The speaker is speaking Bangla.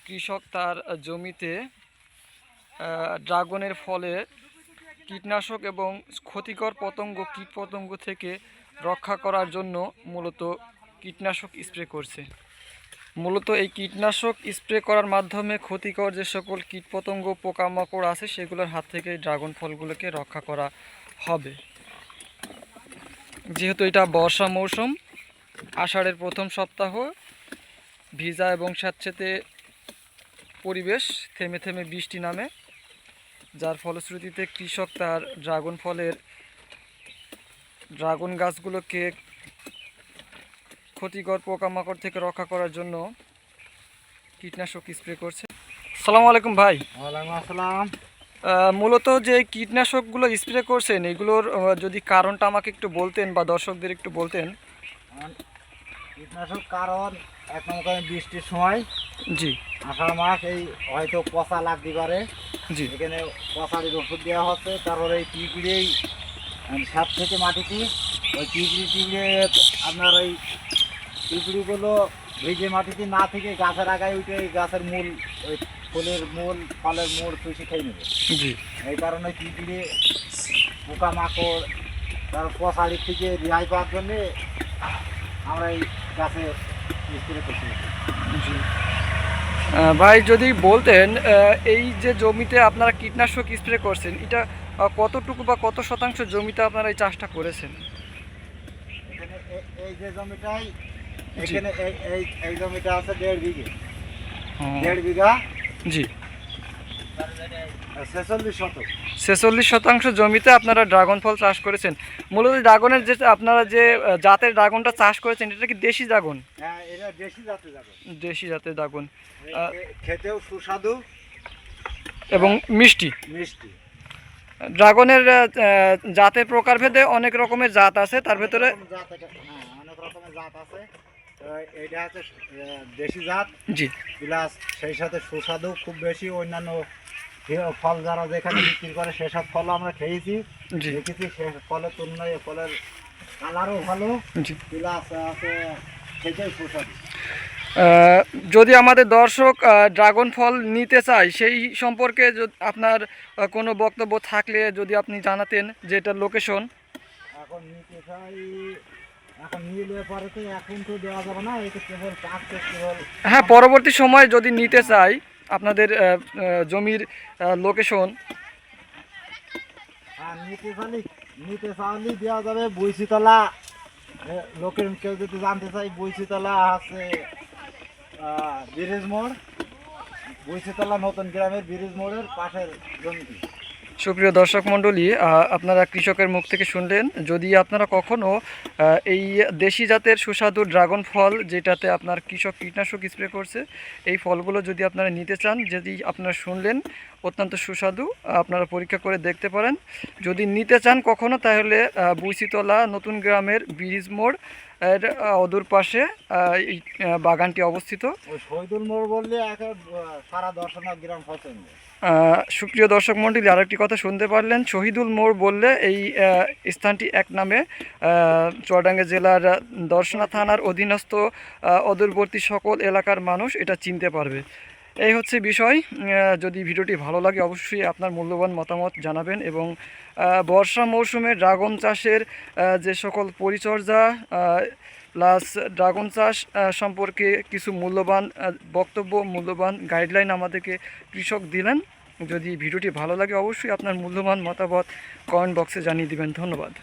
কৃষক তার জমিতে ড্রাগনের ফলে কীটনাশক এবং ক্ষতিকর কীটপতঙ্গ থেকে রক্ষা করার জন্য মূলত কীটনাশক স্প্রে করছে। মূলত এই কীটনাশক স্প্রে করার মাধ্যমে ক্ষতিকর যে সকল কীটপতঙ্গ পোকামাকড় আছে সেগুলোর হাত থেকে ড্রাগন ফলগুলোকে রক্ষা করা হবে। যেহেতু এটা বর্ষা মৌসুম, আষাঢ়ের প্রথম সপ্তাহ, ভিজা এবং স্যাঁতসেঁতে পরিবেশ, থেমে থেমে বৃষ্টি নামে, যার ফলশ্রুতিতে কৃষক তার ড্রাগন গাছগুলোকে ক্ষতিকর পোকামাকড় থেকে রক্ষা করার জন্য কীটনাশক স্প্রে করছে। আসসালামু আলাইকুম ভাই। ওয়ালাইকুম আসসালাম। মূলত যে কীটনাশকগুলো স্প্রে করছেন এগুলোর যদি কারণটা আমাকে একটু বলতেন বা দর্শকদের একটু বলতেন। কীটনাশক কারণ এক নম্বর বৃষ্টির সময়, জি, আষাঢ় মাস, এই হয়তো পচা লাগতে পারে, জি, এখানে পচারির ওষুধ দেওয়া হচ্ছে। তারপরে এই পিঁপড়েই সাপ থেকে মাটিতে ওই পিঁপড়ে আপনার ওই পিঁপড়িগুলো ভিজে মাটিতে না থেকে গাছের আগায় উঠে ওই গাছের মূল, ওই ফলের মূল চুষে খেয়ে নেবে। জি, এই কারণে পিঁপড়ে পোকামাকড় তার পচারির থেকে রেহাই পাওয়ার জন্যে আমরা এই গাছে স্প্রে করছি। জি। ভাই যদি বলতেন এই যে জমিতে আপনারা কীটনাশক স্প্রে করছেন এটা কতটুকু বা কত শতাংশ জমিতে আপনারা এই চাষটা করেছেন? এখানে এই যে জমিটাই, এখানে এই জমিটা আছে 1.5 বিঘে, 1.5 বিঘা, জি, 46 শতক। 46 শতাংশ জমিতে আপনারা ড্রাগন ফল চাষ করেছেন। মূলত ড্রাগনের যে আপনারা যে জাতের ড্রাগনটা চাষ করেছেন এটা কি দেশি ড্রাগন? হ্যাঁ, এটা দেশি জাতের ড্রাগন। দেশি জাতের ড্রাগন, খেতেও সুস্বাদু এবং মিষ্টি। মিষ্টি। ড্রাগনের জাতের প্রকারভেদে অনেক রকমের জাত আছে, তার ভেতরে অনেক রকমের জাত আছে। এইটা হচ্ছে দেশি জাত, জি, প্লাস সেই সাথে সুস্বাদু খুব বেশি। অন্যান্য ফল যারা যেখানে বিক্রি করে সেসব ফল আমরা খেয়েছি, দেখেছি, সে ফলের তুলনায় ফলের কালারও ভালো, প্লাস আছে খেতেও সুস্বাদু। যদি আমাদের দর্শক ড্রাগন ফল নিতে চায় সেই সম্পর্কে আপনার কোনো বক্তব্য থাকলে যদি আপনি জানাতেন যে এটার লোকেশন। এখন নিতে চাই, এখন নিলে পরে তো এখন তো দেওয়া যাবে না, এটা কেবল হ্যাঁ, পরবর্তী সময় যদি নিতে চাই আপনাদের জমির লোকেশন। হ্যাঁ, নিতে চাইলে দেওয়া যাবে বইচিতলা। লোকের কেউ যদি জানতে চাই, বইচিতলা আছে ব্রিজ মোড়, বইচিতলা নতুন গ্রামের ব্রিজ মোড়ের পাশের জমিটি। সুপ্রিয় দর্শক মণ্ডলী, আপনারা কৃষকের মুখ থেকে শুনলেন। যদি আপনারা কখনও এই দেশি জাতের সুস্বাদু ড্রাগন ফল যেটাতে আপনার কৃষক কীটনাশক স্প্রে করছে এই ফলগুলো যদি আপনারা নিতে চান, যদি আপনারা শুনলেন অত্যন্ত সুস্বাদু, আপনারা পরীক্ষা করে দেখতে পারেন। যদি নিতে চান কখনও তাহলে বুইচিতলা নতুন গ্রামের ব্রিজ মোড় এর অদূর পাশে এই বাগানটি অবস্থিত। শহীদুল মোড় বললে সারা দর্শনা গ্রাম পছন্দ। সুপ্রিয় দর্শক মণ্ডলী, আরেকটি কথা শুনতে পারলেন, শহীদুল মোড় বললে এই স্থানটি এক নামে চুয়াডাঙ্গা জেলার দর্শনা থানার অধীনস্থ অদূরবর্তী সকল এলাকার মানুষ এটা চিনতে পারবে। এই হচ্ছে বিষয়। যদি ভিডিওটি ভালো লাগে অবশ্যই আপনার মূল্যবান মতামত জানাবেন এবং বর্ষা মৌসুমে ড্রাগন চাষের যে সকল পরিচর্যা প্লাস ড্রাগন চাষ সম্পর্কে কিছু মূল্যবান বক্তব্য, মূল্যবান গাইডলাইন আমাদেরকে কৃষক দিলেন। যদি ভিডিওটি ভালো লাগে অবশ্যই আপনার মূল্যবান মতামত কমেন্ট বক্সে জানিয়ে দিবেন। ধন্যবাদ।